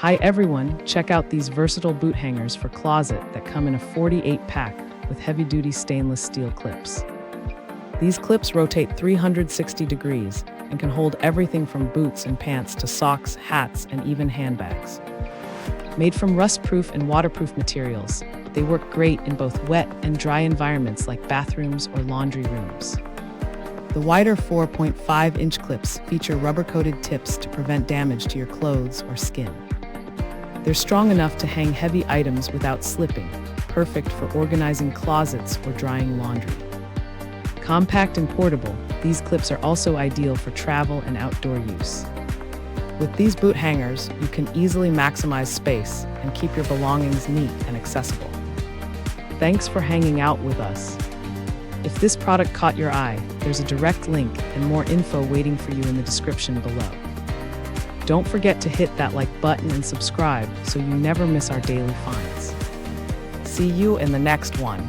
Hi everyone, check out these versatile boot hangers for closet that come in a 48 pack with heavy-duty stainless steel clips. These clips rotate 360 degrees and can hold everything from boots and pants to socks, hats, and even handbags. Made from rust-proof and waterproof materials, they work great in both wet and dry environments like bathrooms or laundry rooms. The wider 4.5-inch clips feature rubber-coated tips to prevent damage to your clothes or skin. They're strong enough to hang heavy items without slipping, perfect for organizing closets or drying laundry. Compact and portable, these clips are also ideal for travel and outdoor use. With these boot hangers, you can easily maximize space and keep your belongings neat and accessible. Thanks for hanging out with us. If this product caught your eye, there's a direct link and more info waiting for you in the description below. Don't forget to hit that like button and subscribe so you never miss our daily finds. See you in the next one.